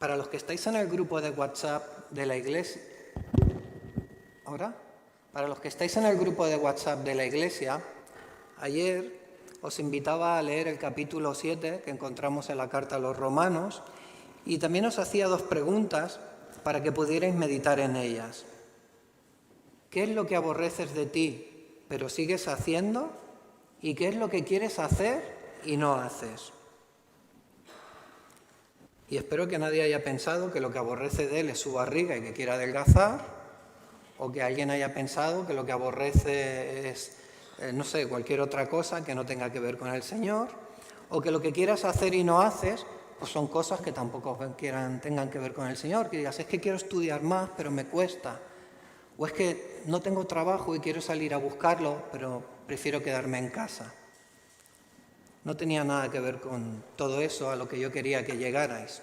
Para los que estáis en el grupo de WhatsApp de la iglesia, Para los que estáis en el grupo de WhatsApp de la iglesia, ayer os invitaba a leer el capítulo 7 que encontramos en la carta a los Romanos y también os hacía 2 preguntas para que pudierais meditar en ellas. ¿Qué es lo que aborreces de ti, pero sigues haciendo? ¿Y qué es lo que quieres hacer y no haces? Y espero que nadie haya pensado que lo que aborrece de él es su barriga y que quiere adelgazar, o que alguien haya pensado que lo que aborrece es, cualquier otra cosa que no tenga que ver con el Señor, o que lo que quieras hacer y no haces, pues son cosas que tampoco tengan que ver con el Señor, que digas, es que quiero estudiar más, pero me cuesta, o es que no tengo trabajo y quiero salir a buscarlo, pero prefiero quedarme en casa. No tenía nada que ver con todo eso a lo que yo quería que llegarais.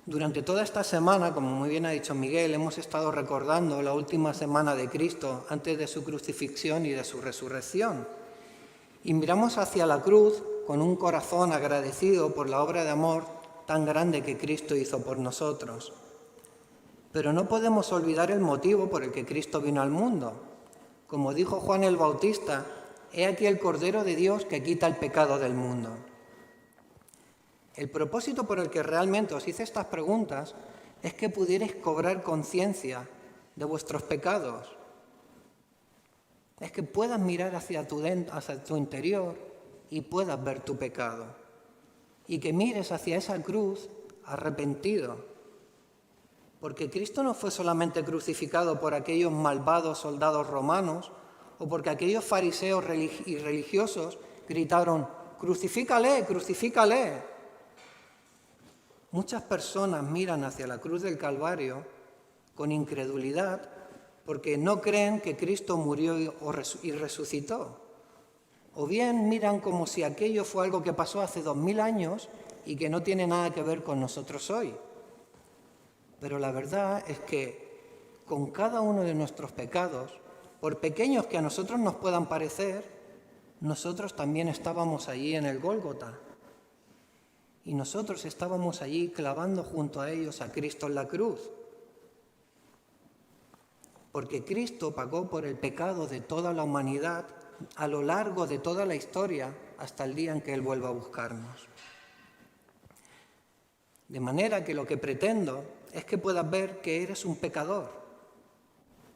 Durante toda esta semana, como muy bien ha dicho Miguel, hemos estado recordando la última semana de Cristo antes de su crucifixión y de su resurrección. Y miramos hacia la cruz con un corazón agradecido por la obra de amor tan grande que Cristo hizo por nosotros. Pero no podemos olvidar el motivo por el que Cristo vino al mundo. Como dijo Juan el Bautista, «He aquí el Cordero de Dios que quita el pecado del mundo». El propósito por el que realmente os hice estas preguntas es que pudierais cobrar conciencia de vuestros pecados. Es que puedas mirar hacia tu interior y puedas ver tu pecado. Y que mires hacia esa cruz arrepentido. Porque Cristo no fue solamente crucificado por aquellos malvados soldados romanos o porque aquellos fariseos y religiosos gritaron, «¡Crucifícale, crucifícale!». Muchas personas miran hacia la cruz del Calvario con incredulidad porque no creen que Cristo murió y resucitó. O bien miran como si aquello fue algo que pasó hace 2000 años y que no tiene nada que ver con nosotros hoy. Pero la verdad es que con cada uno de nuestros pecados, por pequeños que a nosotros nos puedan parecer, nosotros también estábamos allí en el Gólgota. Y nosotros estábamos allí clavando junto a ellos a Cristo en la cruz. Porque Cristo pagó por el pecado de toda la humanidad a lo largo de toda la historia hasta el día en que Él vuelva a buscarnos. De manera que lo que pretendo es que puedas ver que eres un pecador,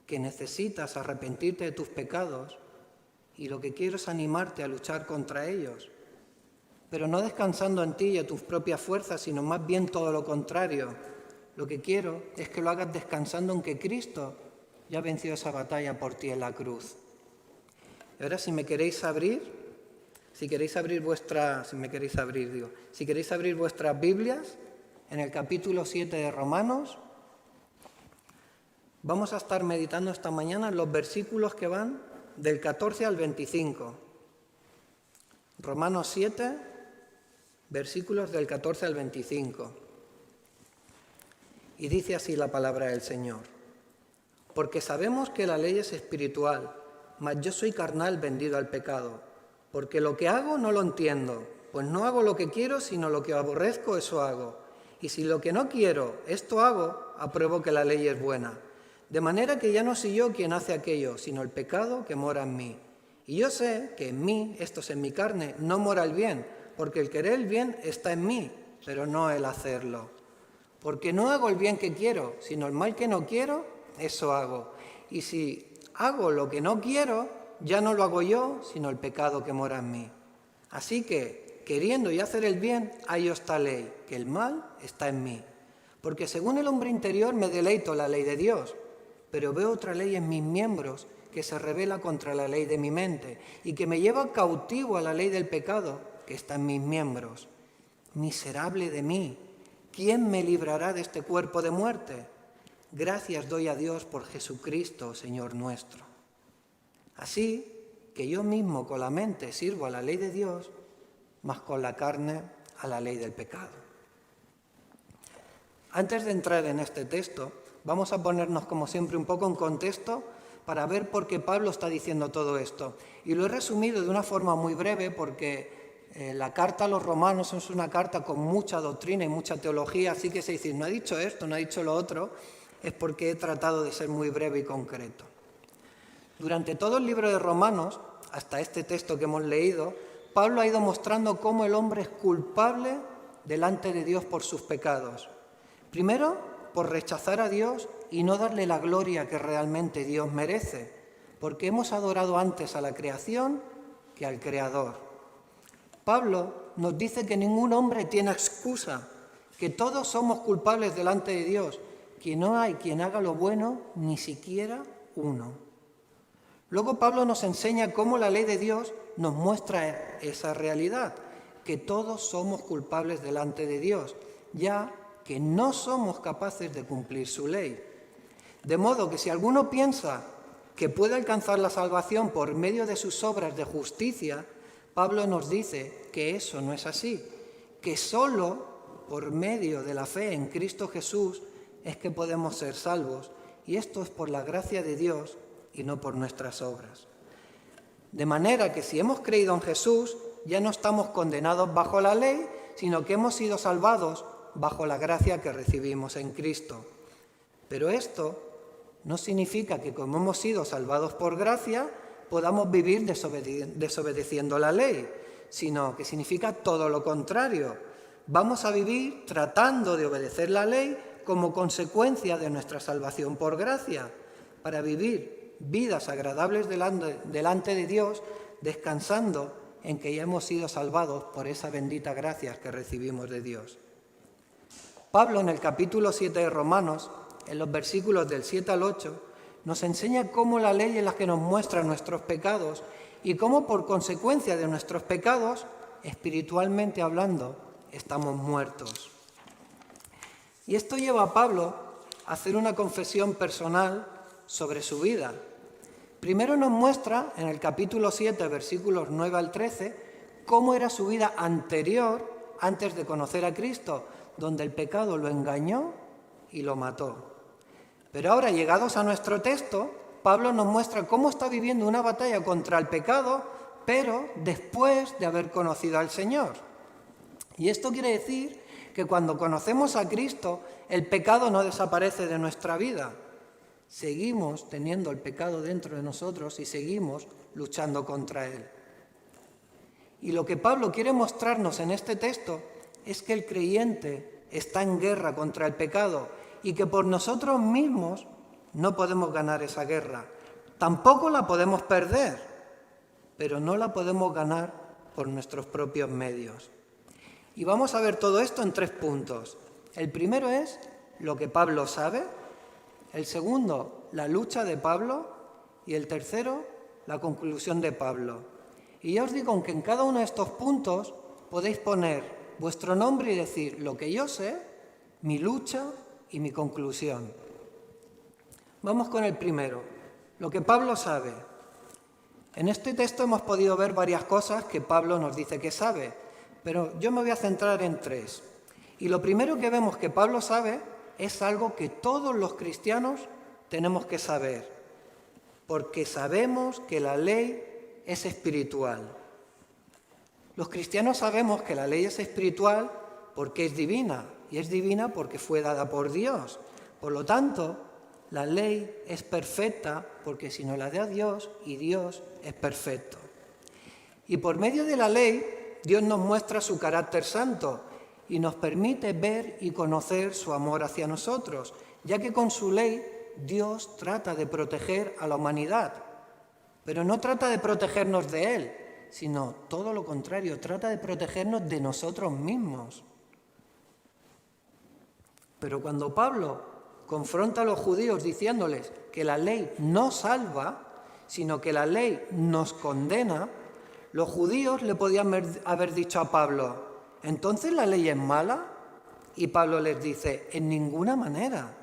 que necesitas arrepentirte de tus pecados y lo que quiero es animarte a luchar contra ellos, pero no descansando en ti y en tus propias fuerzas, sino más bien todo lo contrario. Lo que quiero es que lo hagas descansando en que Cristo ya venció esa batalla por ti en la cruz. Y ahora si queréis abrir vuestras Biblias, en el capítulo 7 de Romanos, vamos a estar meditando esta mañana en los versículos que van del 14 al 25. Romanos 7, versículos del 14 al 25. Y dice así la palabra del Señor. Porque sabemos que la ley es espiritual, mas yo soy carnal vendido al pecado. Porque lo que hago no lo entiendo, pues no hago lo que quiero, sino lo que aborrezco, eso hago. Y si lo que no quiero, esto hago, apruebo que la ley es buena. De manera que ya no soy yo quien hace aquello, sino el pecado que mora en mí. Y yo sé que en mí, esto es en mi carne, no mora el bien, porque el querer el bien está en mí, pero no el hacerlo. Porque no hago el bien que quiero, sino el mal que no quiero, eso hago. Y si hago lo que no quiero, ya no lo hago yo, sino el pecado que mora en mí. Así que, queriendo y hacer el bien, hay esta ley, que el mal está en mí. Porque según el hombre interior me deleito la ley de Dios, pero veo otra ley en mis miembros que se rebela contra la ley de mi mente y que me lleva cautivo a la ley del pecado que está en mis miembros. Miserable de mí, ¿quién me librará de este cuerpo de muerte? Gracias doy a Dios por Jesucristo, Señor nuestro. Así que yo mismo con la mente sirvo a la ley de Dios, mas con la carne a la ley del pecado. Antes de entrar en este texto, vamos a ponernos como siempre un poco en contexto para ver por qué Pablo está diciendo todo esto. Y lo he resumido de una forma muy breve porque la carta a los romanos es una carta con mucha doctrina y mucha teología, así que si decís, no ha dicho esto, no ha dicho lo otro, es porque he tratado de ser muy breve y concreto. Durante todo el libro de Romanos, hasta este texto que hemos leído, Pablo ha ido mostrando cómo el hombre es culpable delante de Dios por sus pecados. Primero, por rechazar a Dios y no darle la gloria que realmente Dios merece, porque hemos adorado antes a la creación que al Creador. Pablo nos dice que ningún hombre tiene excusa, que todos somos culpables delante de Dios, que no hay quien haga lo bueno, ni siquiera uno. Luego Pablo nos enseña cómo la ley de Dios nos muestra esa realidad, que todos somos culpables delante de Dios, ya que no somos capaces de cumplir su ley. De modo que si alguno piensa que puede alcanzar la salvación por medio de sus obras de justicia, Pablo nos dice que eso no es así, que solo por medio de la fe en Cristo Jesús es que podemos ser salvos, y esto es por la gracia de Dios y no por nuestras obras. De manera que si hemos creído en Jesús, ya no estamos condenados bajo la ley, sino que hemos sido salvados bajo la gracia que recibimos en Cristo. Pero esto no significa que como hemos sido salvados por gracia, podamos vivir desobedeciendo la ley, sino que significa todo lo contrario. Vamos a vivir tratando de obedecer la ley como consecuencia de nuestra salvación por gracia, para vivir vidas agradables delante de Dios, descansando en que ya hemos sido salvados por esa bendita gracia que recibimos de Dios. Pablo, en el capítulo 7 de Romanos, en los versículos del 7 al 8, nos enseña cómo la ley es la que nos muestra nuestros pecados y cómo por consecuencia de nuestros pecados, espiritualmente hablando, estamos muertos. Y esto lleva a Pablo a hacer una confesión personal sobre su vida. Primero nos muestra, en el capítulo 7, versículos 9 al 13, cómo era su vida anterior, antes de conocer a Cristo, donde el pecado lo engañó y lo mató. Pero ahora, llegados a nuestro texto, Pablo nos muestra cómo está viviendo una batalla contra el pecado, pero después de haber conocido al Señor. Y esto quiere decir que cuando conocemos a Cristo, el pecado no desaparece de nuestra vida. Seguimos teniendo el pecado dentro de nosotros y seguimos luchando contra él. Y lo que Pablo quiere mostrarnos en este texto es que el creyente está en guerra contra el pecado y que por nosotros mismos no podemos ganar esa guerra. Tampoco la podemos perder, pero no la podemos ganar por nuestros propios medios. Y vamos a ver todo esto en 3 puntos. El primero es lo que Pablo sabe, el segundo, la lucha de Pablo, y el tercero, la conclusión de Pablo. Y ya os digo que en cada uno de estos puntos podéis poner vuestro nombre y decir lo que yo sé, mi lucha y mi conclusión. Vamos con el primero, lo que Pablo sabe. En este texto hemos podido ver varias cosas que Pablo nos dice que sabe, pero yo me voy a centrar en 3. Y lo primero que vemos que Pablo sabe es algo que todos los cristianos tenemos que saber, porque sabemos que la ley es espiritual. Los cristianos sabemos que la ley es espiritual porque es divina, y es divina porque fue dada por Dios. Por lo tanto, la ley es perfecta porque si no la da Dios, y Dios es perfecto. Y por medio de la ley, Dios nos muestra su carácter santo y nos permite ver y conocer su amor hacia nosotros, ya que con su ley Dios trata de proteger a la humanidad, pero no trata de protegernos de Él, sino todo lo contrario, trata de protegernos de nosotros mismos. Pero cuando Pablo confronta a los judíos diciéndoles que la ley no salva, sino que la ley nos condena, los judíos le podían haber dicho a Pablo, ¿entonces la ley es mala? Y Pablo les dice, en ninguna manera.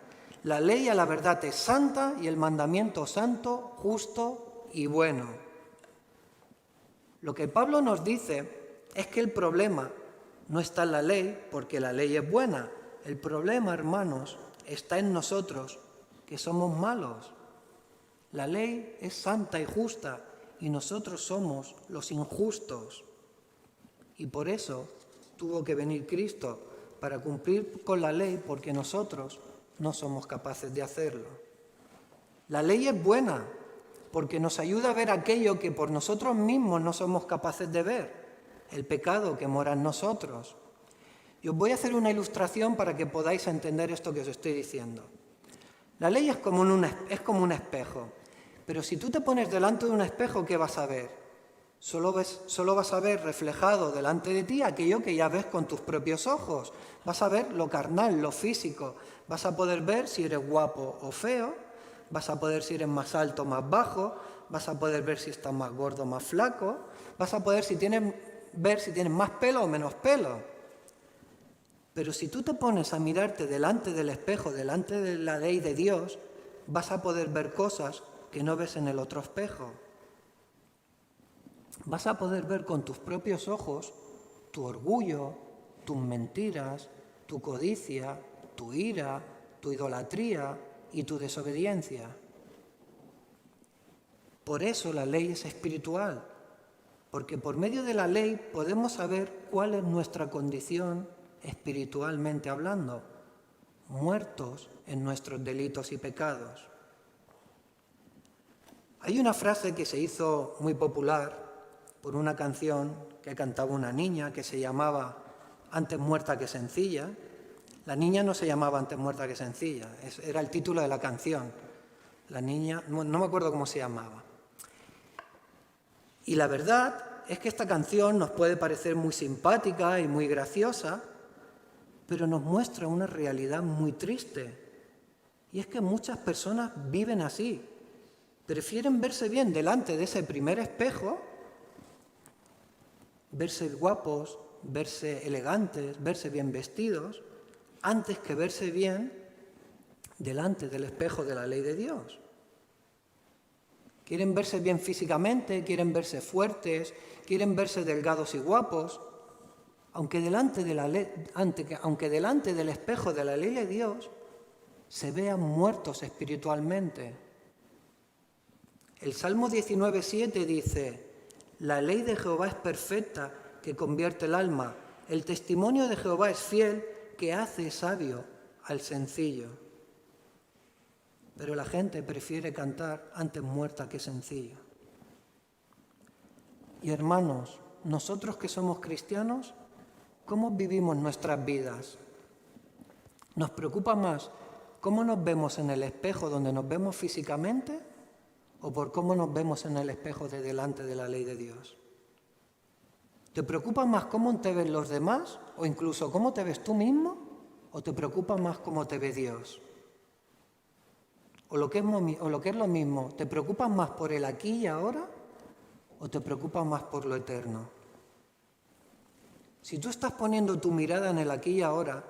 La ley a la verdad es santa y el mandamiento santo, justo y bueno. Lo que Pablo nos dice es que el problema no está en la ley, porque la ley es buena. El problema, hermanos, está en nosotros, que somos malos. La ley es santa y justa y nosotros somos los injustos. Y por eso tuvo que venir Cristo, para cumplir con la ley, porque nosotros no somos capaces de hacerlo. La ley es buena, porque nos ayuda a ver aquello que por nosotros mismos no somos capaces de ver, el pecado que mora en nosotros. Y os voy a hacer una ilustración para que podáis entender esto que os estoy diciendo. La ley es como un espejo, pero si tú te pones delante de un espejo, ¿qué vas a ver? Solo vas a ver reflejado delante de ti aquello que ya ves con tus propios ojos. Vas a ver lo carnal, lo físico. Vas a poder ver si eres guapo o feo. Vas a poder si eres más alto o más bajo. Vas a poder ver si estás más gordo o más flaco. Vas a poder ver si tienes más pelo o menos pelo. Pero si tú te pones a mirarte delante del espejo, delante de la ley de Dios, vas a poder ver cosas que no ves en el otro espejo. Vas a poder ver con tus propios ojos tu orgullo, tus mentiras, tu codicia, tu ira, tu idolatría y tu desobediencia. Por eso la ley es espiritual, porque por medio de la ley podemos saber cuál es nuestra condición espiritualmente hablando, muertos en nuestros delitos y pecados. Hay una frase que se hizo muy popular por una canción que cantaba una niña que se llamaba Antes muerta que sencilla. La niña no se llamaba Antes muerta que sencilla, era el título de la canción. La niña, no me acuerdo cómo se llamaba. Y la verdad es que esta canción nos puede parecer muy simpática y muy graciosa, pero nos muestra una realidad muy triste. Y es que muchas personas viven así. Prefieren verse bien delante de ese primer espejo, verse guapos, verse elegantes, verse bien vestidos, antes que verse bien delante del espejo de la ley de Dios. Quieren verse bien físicamente, quieren verse fuertes, quieren verse delgados y guapos, aunque delante del espejo de la ley de Dios se vean muertos espiritualmente. El Salmo 19:7 dice: la ley de Jehová es perfecta, que convierte el alma. El testimonio de Jehová es fiel, que hace sabio al sencillo. Pero la gente prefiere cantar antes muerta que sencilla. Y hermanos, nosotros que somos cristianos, ¿cómo vivimos nuestras vidas? ¿Nos preocupa más cómo nos vemos en el espejo donde nos vemos físicamente o por cómo nos vemos en el espejo de delante de la ley de Dios? ¿Te preocupa más cómo te ven los demás o incluso cómo te ves tú mismo o te preocupa más cómo te ve Dios? O lo que es lo mismo, ¿te preocupas más por el aquí y ahora o te preocupas más por lo eterno? Si tú estás poniendo tu mirada en el aquí y ahora,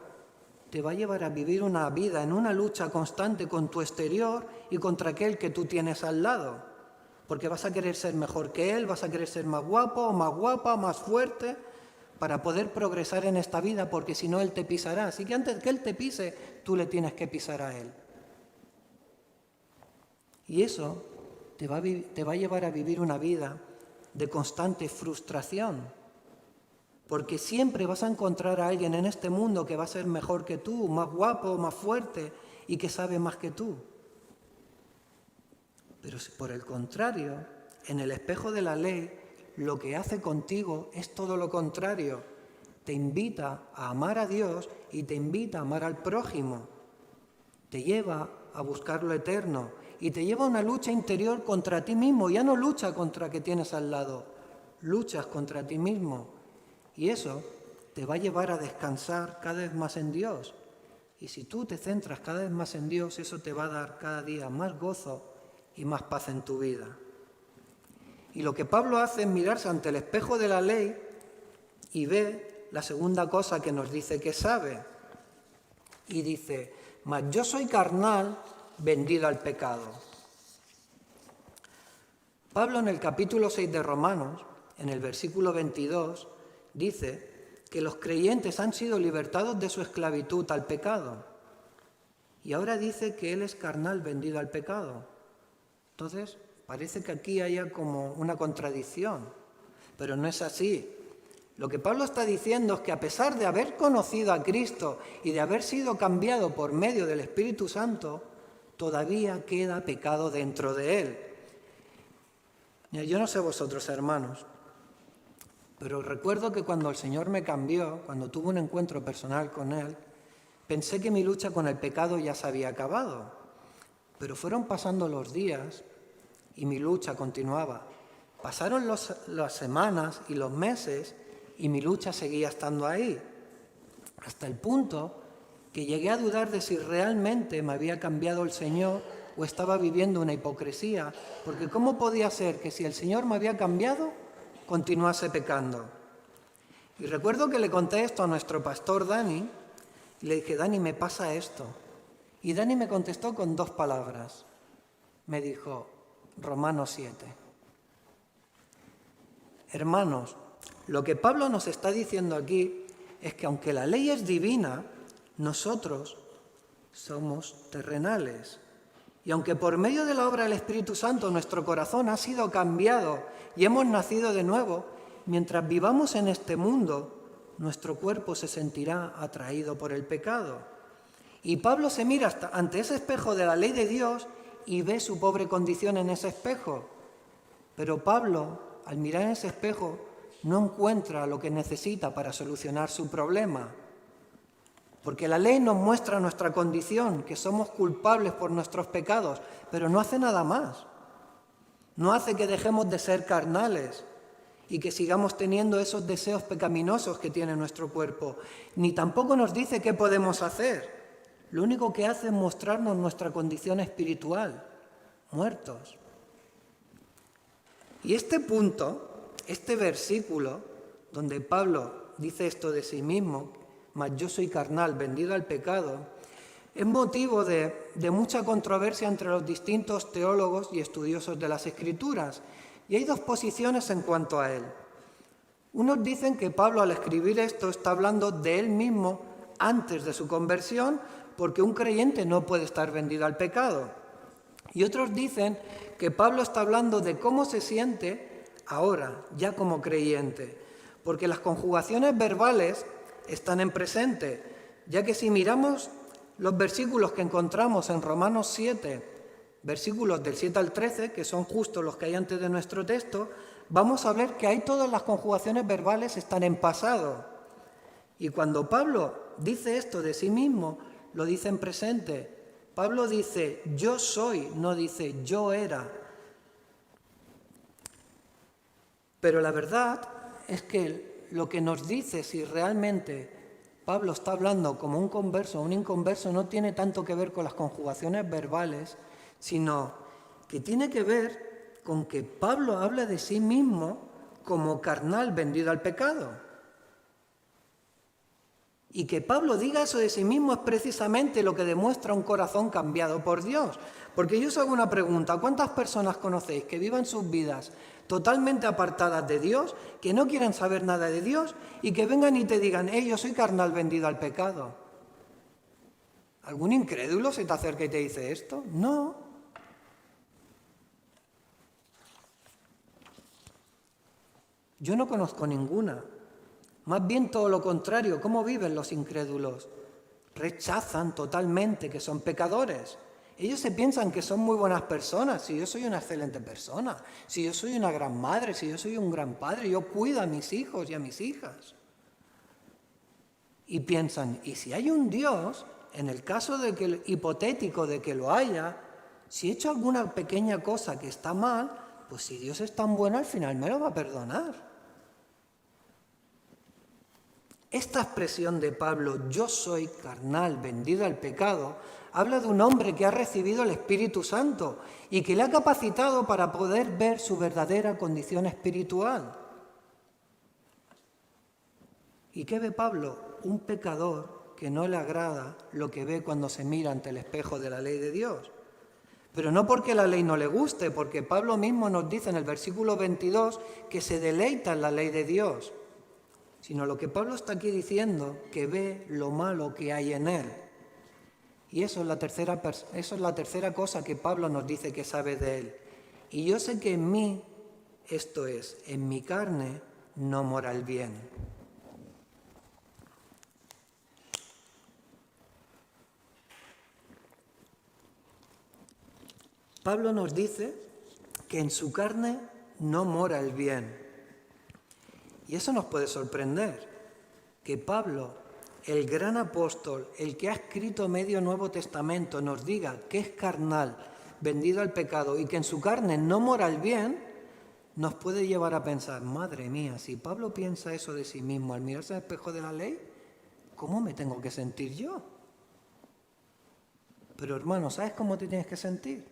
te va a llevar a vivir una vida en una lucha constante con tu exterior y contra aquel que tú tienes al lado. Porque vas a querer ser mejor que él, vas a querer ser más guapo o más guapa, más fuerte, para poder progresar en esta vida, porque si no él te pisará. Así que antes que él te pise, tú le tienes que pisar a él. Y eso te va a llevar a vivir una vida de constante frustración, porque siempre vas a encontrar a alguien en este mundo que va a ser mejor que tú, más guapo, más fuerte y que sabe más que tú. Pero si por el contrario, en el espejo de la ley, lo que hace contigo es todo lo contrario. Te invita a amar a Dios y te invita a amar al prójimo. Te lleva a buscar lo eterno y te lleva a una lucha interior contra ti mismo. Ya no lucha contra que tienes al lado, luchas contra ti mismo. Y eso te va a llevar a descansar cada vez más en Dios. Y si tú te centras cada vez más en Dios, eso te va a dar cada día más gozo y más paz en tu vida. Y lo que Pablo hace es mirarse ante el espejo de la ley y ve la segunda cosa que nos dice que sabe. Y dice: mas yo soy carnal, vendido al pecado. Pablo en el capítulo 6 de Romanos, en el versículo 22, dice que los creyentes han sido libertados de su esclavitud al pecado. Y ahora dice que él es carnal, vendido al pecado. Entonces, parece que aquí haya como una contradicción, pero no es así. Lo que Pablo está diciendo es que a pesar de haber conocido a Cristo y de haber sido cambiado por medio del Espíritu Santo, todavía queda pecado dentro de él. Mira, yo no sé vosotros, hermanos, pero recuerdo que cuando el Señor me cambió, cuando tuve un encuentro personal con Él, pensé que mi lucha con el pecado ya se había acabado. Pero fueron pasando los días y mi lucha continuaba. Pasaron las semanas y los meses y mi lucha seguía estando ahí. Hasta el punto que llegué a dudar de si realmente me había cambiado el Señor o estaba viviendo una hipocresía. Porque ¿cómo podía ser que si el Señor me había cambiado, continuase pecando? Y recuerdo que le conté esto a nuestro pastor Dani y le dije, Dani, me pasa esto. Y Dani me contestó con 2 palabras. Me dijo, Romanos 7. Hermanos, lo que Pablo nos está diciendo aquí es que aunque la ley es divina, nosotros somos terrenales. Y aunque por medio de la obra del Espíritu Santo nuestro corazón ha sido cambiado y hemos nacido de nuevo, mientras vivamos en este mundo, nuestro cuerpo se sentirá atraído por el pecado. Y Pablo se mira ante ese espejo de la ley de Dios y ve su pobre condición en ese espejo. Pero Pablo, al mirar en ese espejo, no encuentra lo que necesita para solucionar su problema. Porque la ley nos muestra nuestra condición, que somos culpables por nuestros pecados, pero no hace nada más. No hace que dejemos de ser carnales y que sigamos teniendo esos deseos pecaminosos que tiene nuestro cuerpo. Ni tampoco nos dice qué podemos hacer. Lo único que hace es mostrarnos nuestra condición espiritual, muertos. Y este punto, este versículo, donde Pablo dice esto de sí mismo, mas yo soy carnal, vendido al pecado, es motivo de mucha controversia entre los distintos teólogos y estudiosos de las Escrituras. Y hay 2 posiciones en cuanto a él. Unos dicen que Pablo al escribir esto está hablando de él mismo antes de su conversión, porque un creyente no puede estar vendido al pecado. Y otros dicen que Pablo está hablando de cómo se siente ahora, ya como creyente, porque las conjugaciones verbales están en presente, ya que si miramos los versículos que encontramos en Romanos 7, versículos del 7 al 13, que son justo los que hay antes de nuestro texto, vamos a ver que ahí todas las conjugaciones verbales están en pasado. Y cuando Pablo dice esto de sí mismo, lo dice en presente. Pablo dice, yo soy, no dice, yo era. Pero la verdad es que lo que nos dice si realmente Pablo está hablando como un converso o un inconverso no tiene tanto que ver con las conjugaciones verbales, sino que tiene que ver con que Pablo habla de sí mismo como carnal vendido al pecado. Y que Pablo diga eso de sí mismo es precisamente lo que demuestra un corazón cambiado por Dios. Porque yo os hago una pregunta, ¿cuántas personas conocéis que vivan sus vidas totalmente apartadas de Dios, que no quieran saber nada de Dios y que vengan y te digan, yo soy carnal vendido al pecado? ¿Algún incrédulo se te acerca y te dice esto? No. Yo no conozco ninguna. Más bien todo lo contrario. ¿Cómo viven los incrédulos? Rechazan totalmente que son pecadores. Ellos se piensan que son muy buenas personas. Si yo soy una excelente persona, si yo soy una gran madre, si yo soy un gran padre, yo cuido a mis hijos y a mis hijas. Y piensan, ¿y si hay un Dios, en el caso de que hipotético de que lo haya, si he hecho alguna pequeña cosa que está mal, pues si Dios es tan bueno, al final me lo va a perdonar? Esta expresión de Pablo, yo soy carnal, vendido al pecado, habla de un hombre que ha recibido el Espíritu Santo y que le ha capacitado para poder ver su verdadera condición espiritual. ¿Y qué ve Pablo? Un pecador que no le agrada lo que ve cuando se mira ante el espejo de la ley de Dios. Pero no porque la ley no le guste, porque Pablo mismo nos dice en el versículo 22 que se deleita en la ley de Dios, sino lo que Pablo está aquí diciendo, que ve lo malo que hay en él. Y eso es la tercera cosa que Pablo nos dice que sabe de él. Y yo sé que en mí, esto es, en mi carne, no mora el bien. Pablo nos dice que en su carne no mora el bien. Y eso nos puede sorprender, que Pablo, el gran apóstol, el que ha escrito medio Nuevo Testamento, nos diga que es carnal, vendido al pecado y que en su carne no mora el bien, nos puede llevar a pensar, madre mía, si Pablo piensa eso de sí mismo al mirarse al espejo de la ley, ¿cómo me tengo que sentir yo? Pero hermano, ¿sabes cómo te tienes que sentir?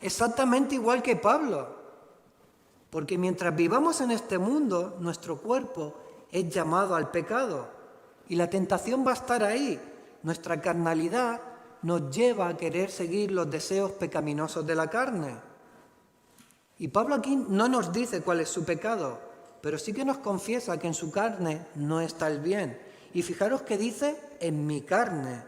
Exactamente igual que Pablo, porque mientras vivamos en este mundo, nuestro cuerpo es llamado al pecado y la tentación va a estar ahí. Nuestra carnalidad nos lleva a querer seguir los deseos pecaminosos de la carne. Y Pablo aquí no nos dice cuál es su pecado, pero sí que nos confiesa que en su carne no está el bien. Y fijaros que dice, en mi carne.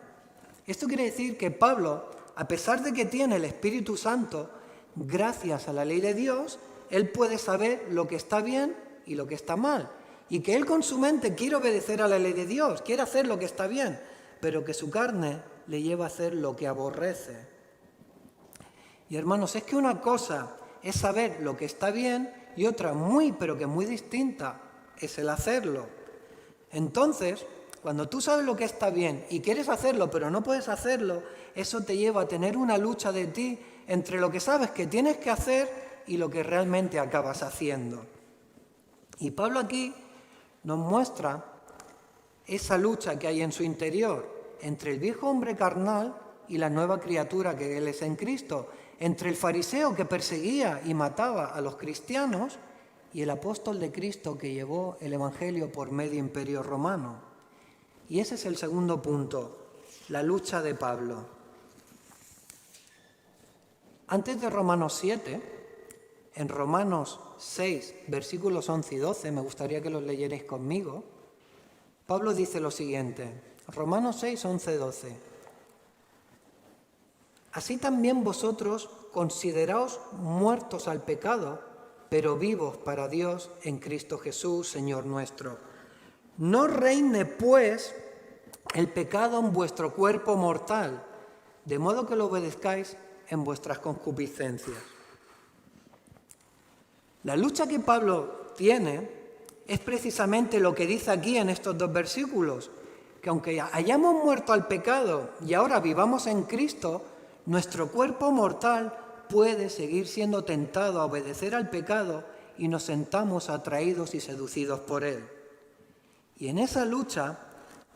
Esto quiere decir que Pablo, a pesar de que tiene el Espíritu Santo, gracias a la ley de Dios, él puede saber lo que está bien y lo que está mal. Y que él con su mente quiere obedecer a la ley de Dios, quiere hacer lo que está bien, pero que su carne le lleva a hacer lo que aborrece. Y hermanos, es que una cosa es saber lo que está bien y otra muy, pero que muy distinta es el hacerlo. Entonces, cuando tú sabes lo que está bien y quieres hacerlo, pero no puedes hacerlo, eso te lleva a tener una lucha de ti entre lo que sabes que tienes que hacer y lo que realmente acabas haciendo. Y Pablo aquí nos muestra esa lucha que hay en su interior entre el viejo hombre carnal y la nueva criatura que él es en Cristo, entre el fariseo que perseguía y mataba a los cristianos y el apóstol de Cristo que llevó el Evangelio por medio imperio romano. Y ese es el segundo punto, la lucha de Pablo. Antes de Romanos 7, en Romanos 6, versículos 11 y 12, me gustaría que los leyerais conmigo, Pablo dice lo siguiente, Romanos 6, 11, 12. Así también vosotros consideraos muertos al pecado, pero vivos para Dios en Cristo Jesús, Señor nuestro. No reine, pues, el pecado en vuestro cuerpo mortal, de modo que lo obedezcáis en vuestras concupiscencias. La lucha que Pablo tiene es precisamente lo que dice aquí en estos dos versículos, que aunque hayamos muerto al pecado y ahora vivamos en Cristo, nuestro cuerpo mortal puede seguir siendo tentado a obedecer al pecado y nos sentamos atraídos y seducidos por él. Y en esa lucha,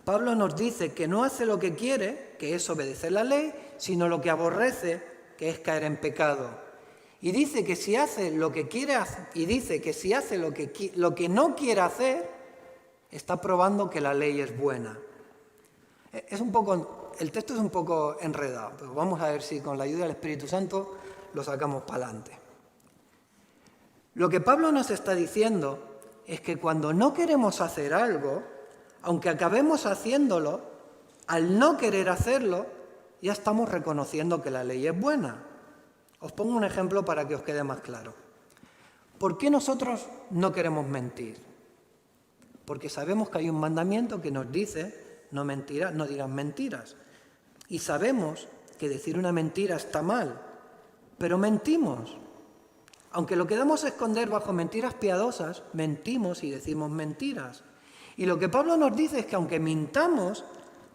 Pablo nos dice que no hace lo que quiere, que es obedecer la ley, sino lo que aborrece, que es caer en pecado. Y dice que si hace lo que quiere hacer, y dice que si hace lo que no quiere hacer, está probando que la ley es buena. El texto es un poco enredado, pero vamos a ver si con la ayuda del Espíritu Santo lo sacamos para adelante. Lo que Pablo nos está diciendo es que cuando no queremos hacer algo, aunque acabemos haciéndolo, al no querer hacerlo, ya estamos reconociendo que la ley es buena. Os pongo un ejemplo para que os quede más claro. ¿Por qué nosotros no queremos mentir? Porque sabemos que hay un mandamiento que nos dice no dirás mentiras. Y sabemos que decir una mentira está mal, pero mentimos. Aunque lo queramos esconder bajo mentiras piadosas, mentimos y decimos mentiras. Y lo que Pablo nos dice es que aunque mintamos,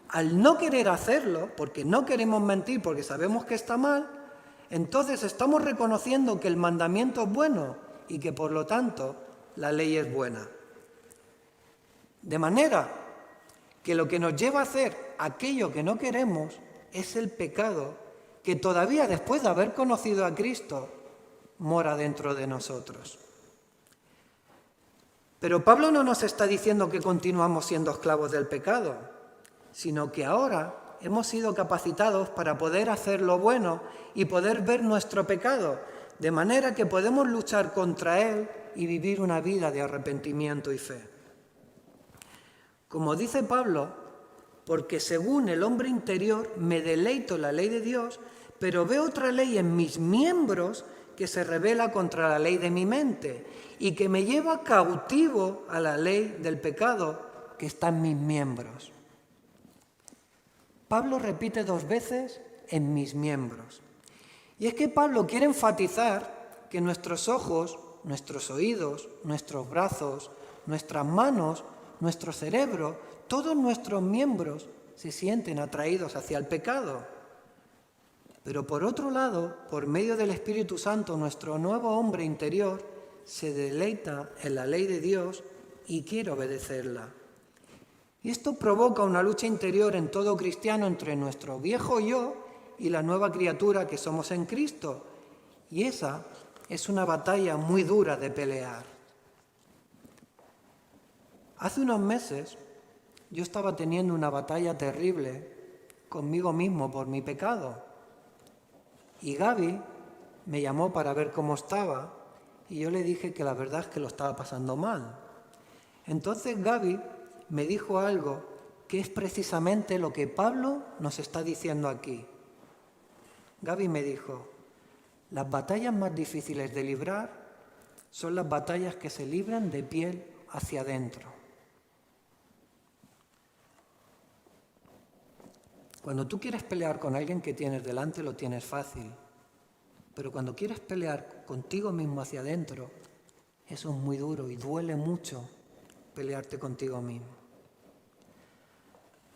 al no querer hacerlo, porque no queremos mentir, porque sabemos que está mal, entonces estamos reconociendo que el mandamiento es bueno y que por lo tanto la ley es buena. De manera que lo que nos lleva a hacer aquello que no queremos es el pecado que todavía después de haber conocido a Cristo mora dentro de nosotros. Pero Pablo no nos está diciendo que continuamos siendo esclavos del pecado, sino que ahora hemos sido capacitados para poder hacer lo bueno y poder ver nuestro pecado, de manera que podemos luchar contra él y vivir una vida de arrepentimiento y fe. Como dice Pablo, porque según el hombre interior me deleito en la ley de Dios, pero veo otra ley en mis miembros que se rebela contra la ley de mi mente y que me lleva cautivo a la ley del pecado que está en mis miembros. Pablo repite 2 veces en mis miembros. Y es que Pablo quiere enfatizar que nuestros ojos, nuestros oídos, nuestros brazos, nuestras manos, nuestro cerebro, todos nuestros miembros se sienten atraídos hacia el pecado. Pero por otro lado, por medio del Espíritu Santo, nuestro nuevo hombre interior se deleita en la ley de Dios y quiere obedecerla. Y esto provoca una lucha interior en todo cristiano entre nuestro viejo yo y la nueva criatura que somos en Cristo. Y esa es una batalla muy dura de pelear. Hace unos meses yo estaba teniendo una batalla terrible conmigo mismo por mi pecado. Y Gaby me llamó para ver cómo estaba y yo le dije que la verdad es que lo estaba pasando mal. Entonces Gaby me dijo algo que es precisamente lo que Pablo nos está diciendo aquí. Gaby me dijo, las batallas más difíciles de librar son las batallas que se libran de piel hacia adentro. Cuando tú quieres pelear con alguien que tienes delante, lo tienes fácil. Pero cuando quieres pelear contigo mismo hacia adentro, eso es muy duro y duele mucho pelearte contigo mismo.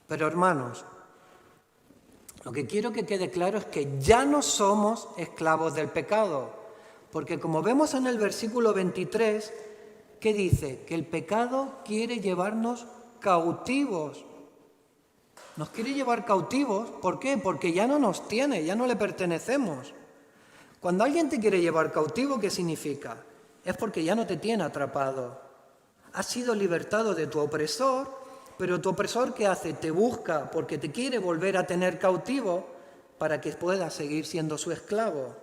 Pero hermanos, lo que quiero que quede claro es que ya no somos esclavos del pecado. Porque como vemos en el versículo 23, ¿qué dice? Que el pecado quiere llevarnos cautivos. Nos quiere llevar cautivos, ¿por qué? Porque ya no nos tiene, ya no le pertenecemos. Cuando alguien te quiere llevar cautivo, ¿qué significa? Es porque ya no te tiene atrapado. Has sido libertado de tu opresor, pero tu opresor, ¿qué hace? Te busca porque te quiere volver a tener cautivo para que puedas seguir siendo su esclavo.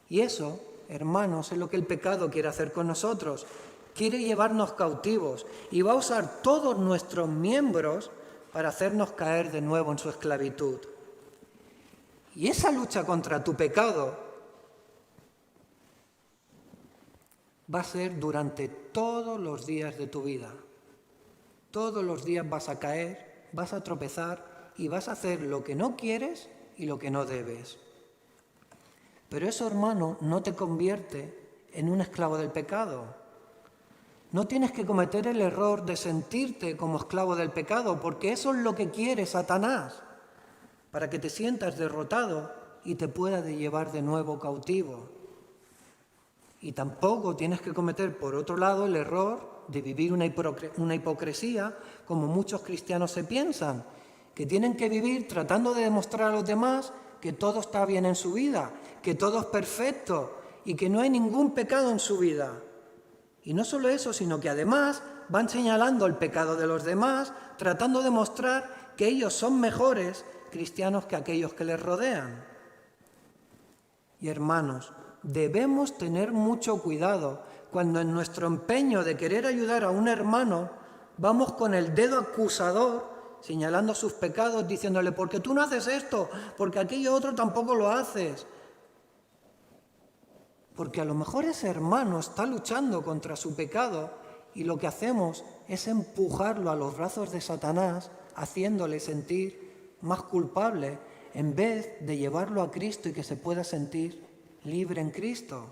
Y eso, hermanos, es lo que el pecado quiere hacer con nosotros. Quiere llevarnos cautivos y va a usar todos nuestros miembros para hacernos caer de nuevo en su esclavitud. Y esa lucha contra tu pecado va a ser durante todos los días de tu vida. Todos los días vas a caer, vas a tropezar y vas a hacer lo que no quieres y lo que no debes. Pero eso, hermano, no te convierte en un esclavo del pecado. No tienes que cometer el error de sentirte como esclavo del pecado, porque eso es lo que quiere Satanás, para que te sientas derrotado y te pueda llevar de nuevo cautivo. Y tampoco tienes que cometer, por otro lado, el error de vivir una hipocresía, como muchos cristianos se piensan, que tienen que vivir tratando de demostrar a los demás que todo está bien en su vida, que todo es perfecto y que no hay ningún pecado en su vida. Y no solo eso, sino que además van señalando el pecado de los demás, tratando de mostrar que ellos son mejores cristianos que aquellos que les rodean. Y hermanos, debemos tener mucho cuidado cuando en nuestro empeño de querer ayudar a un hermano vamos con el dedo acusador señalando sus pecados, diciéndole, porque tú no haces esto, porque aquello otro tampoco lo haces. Porque a lo mejor ese hermano está luchando contra su pecado y lo que hacemos es empujarlo a los brazos de Satanás, haciéndole sentir más culpable, en vez de llevarlo a Cristo y que se pueda sentir libre en Cristo.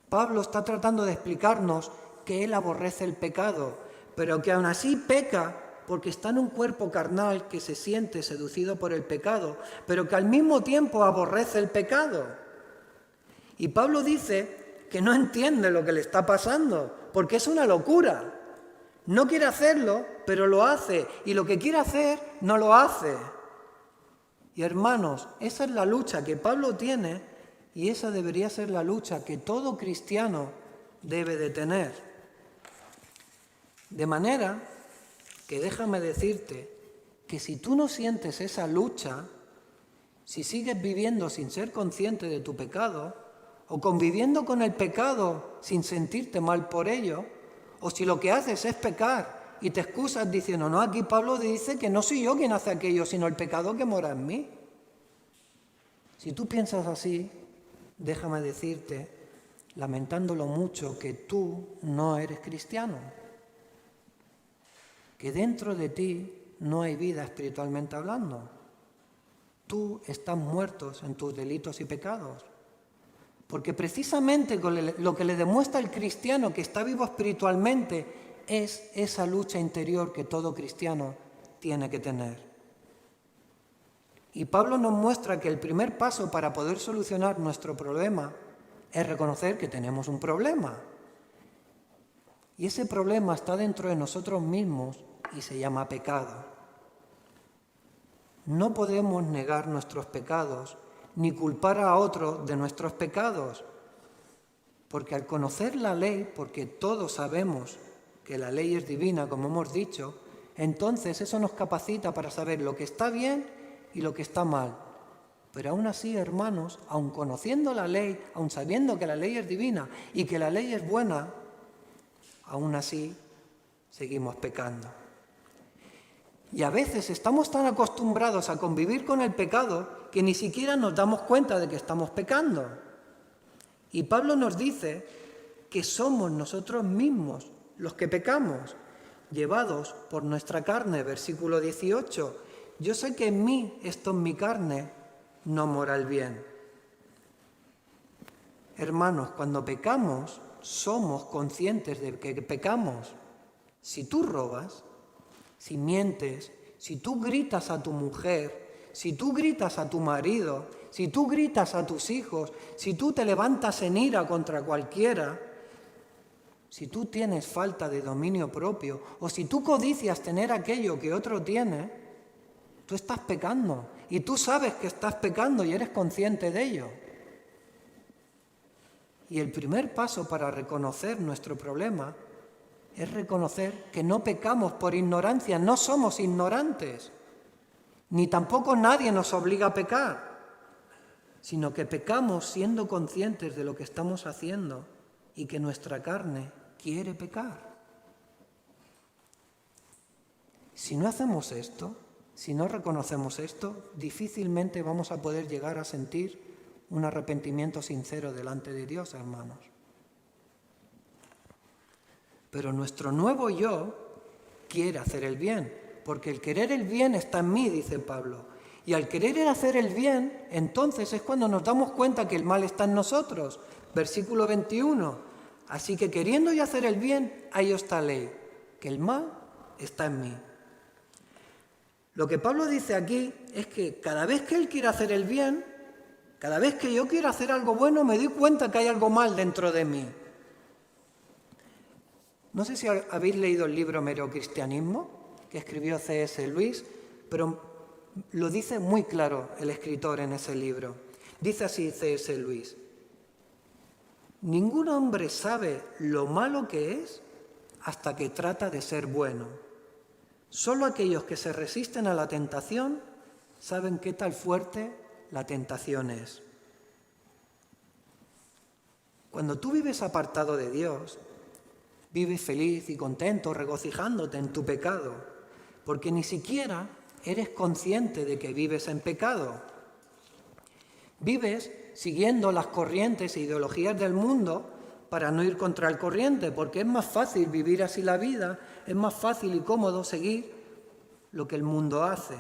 Pablo está tratando de explicarnos que él aborrece el pecado, pero que aún así peca porque está en un cuerpo carnal que se siente seducido por el pecado, pero que al mismo tiempo aborrece el pecado. Y Pablo dice que no entiende lo que le está pasando, porque es una locura. No quiere hacerlo, pero lo hace, y lo que quiere hacer no lo hace. Y hermanos, esa es la lucha que Pablo tiene, y esa debería ser la lucha que todo cristiano debe de tener. De manera que déjame decirte que si tú no sientes esa lucha, si sigues viviendo sin ser consciente de tu pecado, o conviviendo con el pecado sin sentirte mal por ello, o si lo que haces es pecar y te excusas diciendo, no, aquí Pablo dice que no soy yo quien hace aquello, sino el pecado que mora en mí. Si tú piensas así, déjame decirte, lamentándolo mucho, que tú no eres cristiano, que dentro de ti no hay vida espiritualmente hablando. Tú estás muerto en tus delitos y pecados. Porque precisamente lo que le demuestra al cristiano que está vivo espiritualmente es esa lucha interior que todo cristiano tiene que tener. Y Pablo nos muestra que el primer paso para poder solucionar nuestro problema es reconocer que tenemos un problema. Y ese problema está dentro de nosotros mismos y se llama pecado. No podemos negar nuestros pecados ni culpar a otros de nuestros pecados, porque al conocer la ley, porque todos sabemos que la ley es divina, como hemos dicho, entonces eso nos capacita para saber lo que está bien y lo que está mal. Pero aún así, hermanos, aun conociendo la ley, aun sabiendo que la ley es divina y que la ley es buena, aún así seguimos pecando. Y a veces estamos tan acostumbrados a convivir con el pecado que ni siquiera nos damos cuenta de que estamos pecando. Y Pablo nos dice que somos nosotros mismos los que pecamos, llevados por nuestra carne, versículo 18. Yo sé que en mí, esto en mi carne, no mora el bien. Hermanos, cuando pecamos, somos conscientes de que pecamos. Si tú robas, si mientes, si tú gritas a tu mujer, si tú gritas a tu marido, si tú gritas a tus hijos, si tú te levantas en ira contra cualquiera, si tú tienes falta de dominio propio o si tú codicias tener aquello que otro tiene, tú estás pecando y tú sabes que estás pecando y eres consciente de ello. Y el primer paso para reconocer nuestro problema es reconocer que no pecamos por ignorancia, no somos ignorantes, ni tampoco nadie nos obliga a pecar, sino que pecamos siendo conscientes de lo que estamos haciendo y que nuestra carne quiere pecar. Si no hacemos esto, si no reconocemos esto, difícilmente vamos a poder llegar a sentir un arrepentimiento sincero delante de Dios, hermanos. Pero nuestro nuevo yo quiere hacer el bien, porque el querer el bien está en mí, dice Pablo. Y al querer hacer el bien, entonces es cuando nos damos cuenta que el mal está en nosotros. Versículo 21. Así que queriendo yo hacer el bien, hay esta ley, que el mal está en mí. Lo que Pablo dice aquí es que cada vez que él quiere hacer el bien, cada vez que yo quiero hacer algo bueno, me doy cuenta que hay algo mal dentro de mí. No sé si habéis leído el libro Merocristianismo, que escribió C.S. Lewis, pero lo dice muy claro el escritor en ese libro. Dice así C.S. Lewis: ningún hombre sabe lo malo que es hasta que trata de ser bueno. Solo aquellos que se resisten a la tentación saben qué tal fuerte la tentación es. Cuando tú vives apartado de Dios, vives feliz y contento, regocijándote en tu pecado, porque ni siquiera eres consciente de que vives en pecado. Vives siguiendo las corrientes e ideologías del mundo para no ir contra el corriente, porque es más fácil vivir así la vida, es más fácil y cómodo seguir lo que el mundo hace.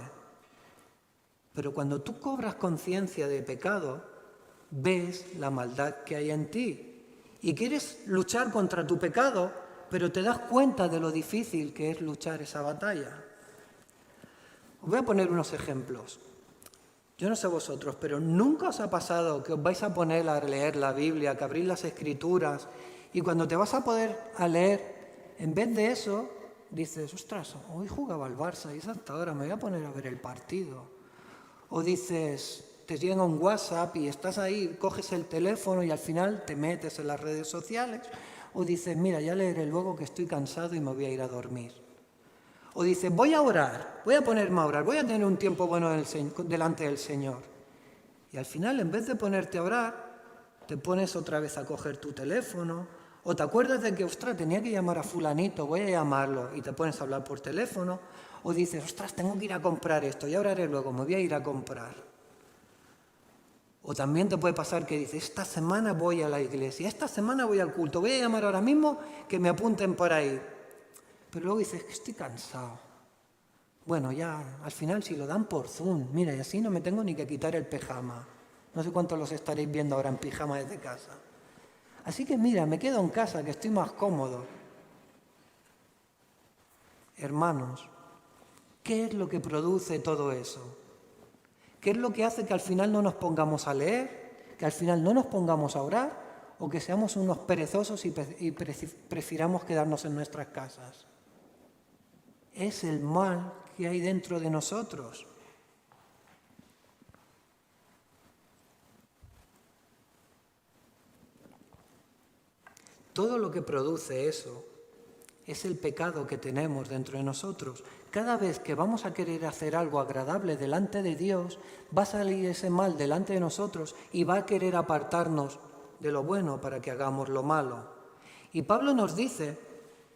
Pero cuando tú cobras conciencia de pecado, ves la maldad que hay en ti y quieres luchar contra tu pecado, pero te das cuenta de lo difícil que es luchar esa batalla. Os voy a poner unos ejemplos. Yo no sé vosotros, pero ¿nunca os ha pasado que os vais a poner a leer la Biblia, que abrís las Escrituras y cuando te vas a poder a leer, en vez de eso, dices, ostras, hoy jugaba el Barça y es hasta ahora, me voy a poner a ver el partido? O dices, te llega un WhatsApp y estás ahí, coges el teléfono y al final te metes en las redes sociales. O dices, mira, ya leeré luego que estoy cansado y me voy a ir a dormir. O dices, voy a orar, voy a ponerme a orar, voy a tener un tiempo bueno delante del Señor. Y al final, en vez de ponerte a orar, te pones otra vez a coger tu teléfono. O te acuerdas de que, ostras, tenía que llamar a fulanito, voy a llamarlo. Y te pones a hablar por teléfono. O dices, ostras, tengo que ir a comprar esto, ya oraré luego, me voy a ir a comprar. O también te puede pasar que dices, esta semana voy a la iglesia, esta semana voy al culto, voy a llamar ahora mismo que me apunten por ahí. Pero luego dices, que estoy cansado. Bueno, ya, al final si lo dan por Zoom, mira, y así no me tengo ni que quitar el pijama. No sé cuántos los estaréis viendo ahora en pijama desde casa. Así que mira, me quedo en casa, que estoy más cómodo. Hermanos, ¿qué es lo que produce todo eso? ¿Qué es lo que hace que al final no nos pongamos a leer, que al final no nos pongamos a orar o que seamos unos perezosos y prefiramos quedarnos en nuestras casas? Es el mal que hay dentro de nosotros. Todo lo que produce eso es el pecado que tenemos dentro de nosotros. Cada vez que vamos a querer hacer algo agradable delante de Dios, va a salir ese mal delante de nosotros y va a querer apartarnos de lo bueno para que hagamos lo malo. Y Pablo nos dice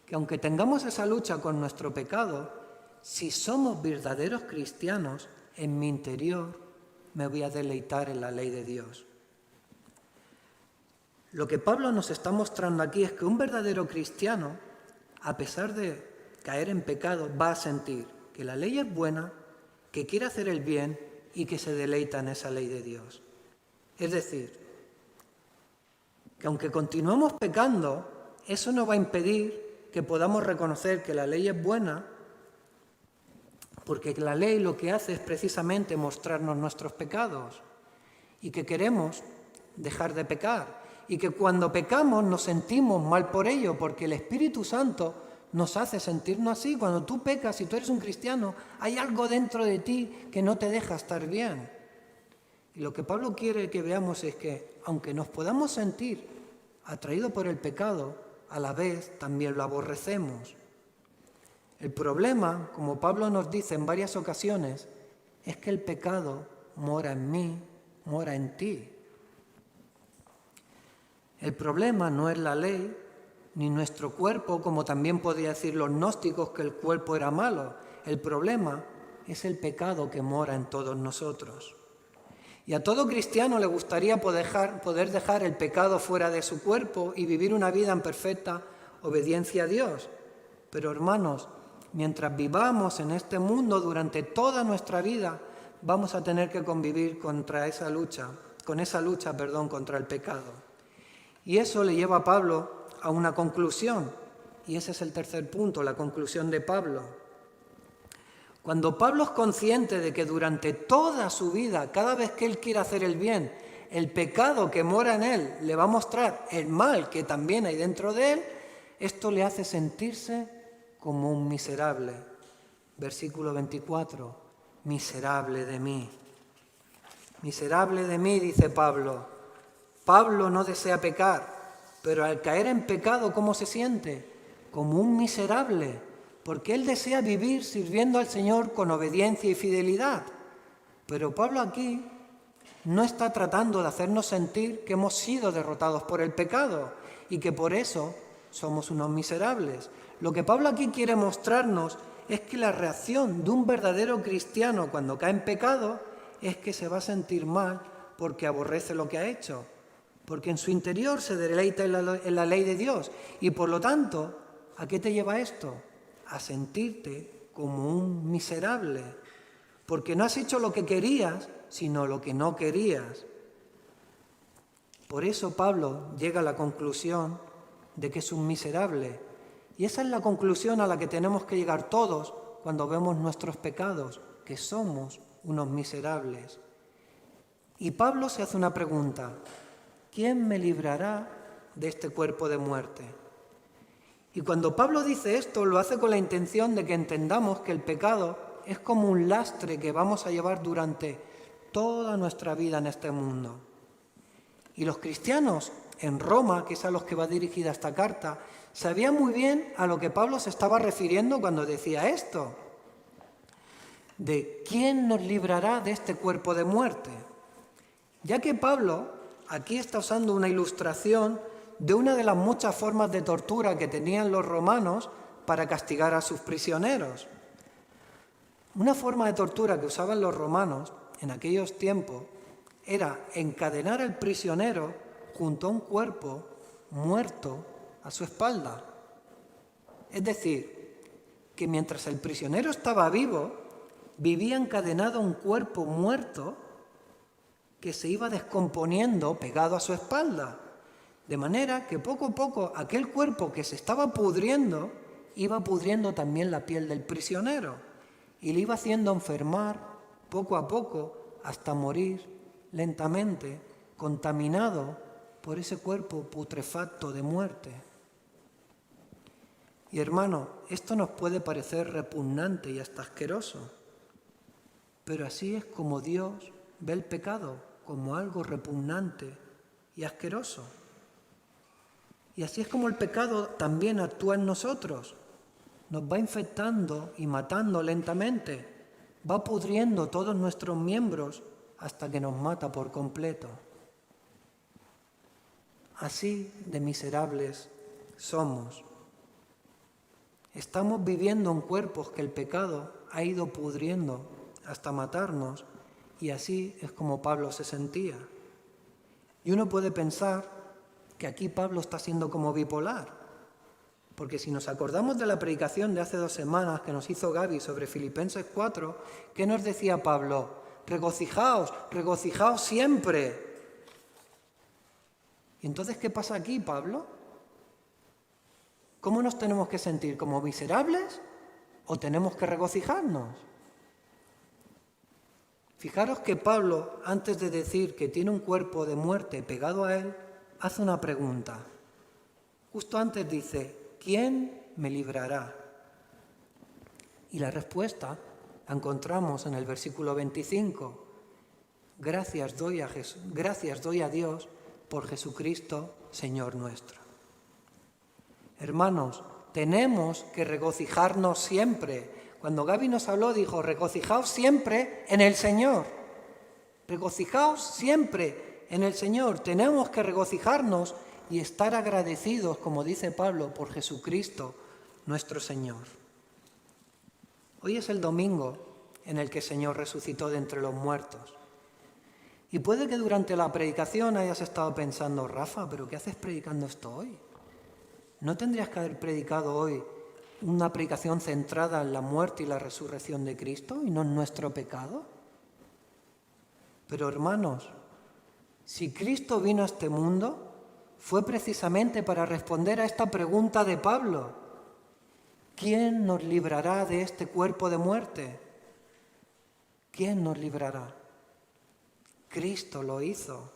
que aunque tengamos esa lucha con nuestro pecado, si somos verdaderos cristianos, en mi interior me voy a deleitar en la ley de Dios. Lo que Pablo nos está mostrando aquí es que un verdadero cristiano, a pesar de caer en pecado, va a sentir que la ley es buena, que quiere hacer el bien y que se deleita en esa ley de Dios. Es decir, que aunque continuemos pecando, eso no va a impedir que podamos reconocer que la ley es buena, porque la ley lo que hace es precisamente mostrarnos nuestros pecados y que queremos dejar de pecar. Y que cuando pecamos nos sentimos mal por ello, porque el Espíritu Santo nos hace sentirnos así. Cuando tú pecas y tú eres un cristiano, hay algo dentro de ti que no te deja estar bien. Y lo que Pablo quiere que veamos es que, aunque nos podamos sentir atraídos por el pecado, a la vez también lo aborrecemos. El problema, como Pablo nos dice en varias ocasiones, es que el pecado mora en mí, mora en ti. El problema no es la ley, ni nuestro cuerpo, como también podría decir los gnósticos que el cuerpo era malo. El problema es el pecado que mora en todos nosotros. Y a todo cristiano le gustaría poder dejar el pecado fuera de su cuerpo y vivir una vida en perfecta obediencia a Dios. Pero hermanos, mientras vivamos en este mundo durante toda nuestra vida, vamos a tener que convivir con esa lucha contra el pecado. Y eso le lleva a Pablo a una conclusión, y ese es el tercer punto, la conclusión de Pablo. Cuando Pablo es consciente de que durante toda su vida, cada vez que él quiere hacer el bien, el pecado que mora en él le va a mostrar el mal que también hay dentro de él, esto le hace sentirse como un miserable. Versículo 24, miserable de mí. Miserable de mí, dice Pablo. Pablo no desea pecar, pero al caer en pecado, ¿cómo se siente? Como un miserable, porque él desea vivir sirviendo al Señor con obediencia y fidelidad. Pero Pablo aquí no está tratando de hacernos sentir que hemos sido derrotados por el pecado y que por eso somos unos miserables. Lo que Pablo aquí quiere mostrarnos es que la reacción de un verdadero cristiano cuando cae en pecado es que se va a sentir mal porque aborrece lo que ha hecho, porque en su interior se deleita en la ley de Dios. Y por lo tanto, ¿a qué te lleva esto? A sentirte como un miserable, porque no has hecho lo que querías, sino lo que no querías. Por eso Pablo llega a la conclusión de que es un miserable. Y esa es la conclusión a la que tenemos que llegar todos cuando vemos nuestros pecados, que somos unos miserables. Y Pablo se hace una pregunta: ¿quién me librará de este cuerpo de muerte? Y cuando Pablo dice esto, lo hace con la intención de que entendamos que el pecado es como un lastre que vamos a llevar durante toda nuestra vida en este mundo. Y los cristianos en Roma, que es a los que va dirigida esta carta, sabían muy bien a lo que Pablo se estaba refiriendo cuando decía esto, de ¿quién nos librará de este cuerpo de muerte? Ya que Pablo aquí está usando una ilustración de una de las muchas formas de tortura que tenían los romanos para castigar a sus prisioneros. Una forma de tortura que usaban los romanos en aquellos tiempos era encadenar al prisionero junto a un cuerpo muerto a su espalda. Es decir, que mientras el prisionero estaba vivo, vivía encadenado a un cuerpo muerto que se iba descomponiendo pegado a su espalda. De manera que poco a poco aquel cuerpo que se estaba pudriendo, iba pudriendo también la piel del prisionero y le iba haciendo enfermar poco a poco hasta morir lentamente, contaminado por ese cuerpo putrefacto de muerte. Y hermano, esto nos puede parecer repugnante y hasta asqueroso, pero así es como Dios ve el pecado, como algo repugnante y asqueroso. Y así es como el pecado también actúa en nosotros. Nos va infectando y matando lentamente, va pudriendo todos nuestros miembros hasta que nos mata por completo. Así de miserables somos. Estamos viviendo en cuerpos que el pecado ha ido pudriendo hasta matarnos, y así es como Pablo se sentía. Y uno puede pensar que aquí Pablo está siendo como bipolar, porque si nos acordamos de la predicación de hace 2 semanas que nos hizo Gaby sobre Filipenses 4, ¿qué nos decía Pablo? Regocijaos, regocijaos siempre. ¿Y entonces qué pasa aquí, Pablo? ¿Cómo nos tenemos que sentir? ¿Como miserables o tenemos que regocijarnos? Fijaros que Pablo, antes de decir que tiene un cuerpo de muerte pegado a él, hace una pregunta. Justo antes dice, ¿quién me librará? Y la respuesta la encontramos en el versículo 25. Gracias doy a Dios por Jesucristo, Señor nuestro. Hermanos, tenemos que regocijarnos siempre. Cuando Gaby nos habló, dijo, regocijaos siempre en el Señor. Regocijaos siempre en el Señor. Tenemos que regocijarnos y estar agradecidos, como dice Pablo, por Jesucristo, nuestro Señor. Hoy es el domingo en el que el Señor resucitó de entre los muertos. Y puede que durante la predicación hayas estado pensando, Rafa, ¿pero qué haces predicando esto hoy? ¿No tendrías que haber predicado hoy una predicación centrada en la muerte y la resurrección de Cristo y no en nuestro pecado? Pero hermanos, si Cristo vino a este mundo, fue precisamente para responder a esta pregunta de Pablo. ¿Quién nos librará de este cuerpo de muerte? ¿Quién nos librará? Cristo lo hizo.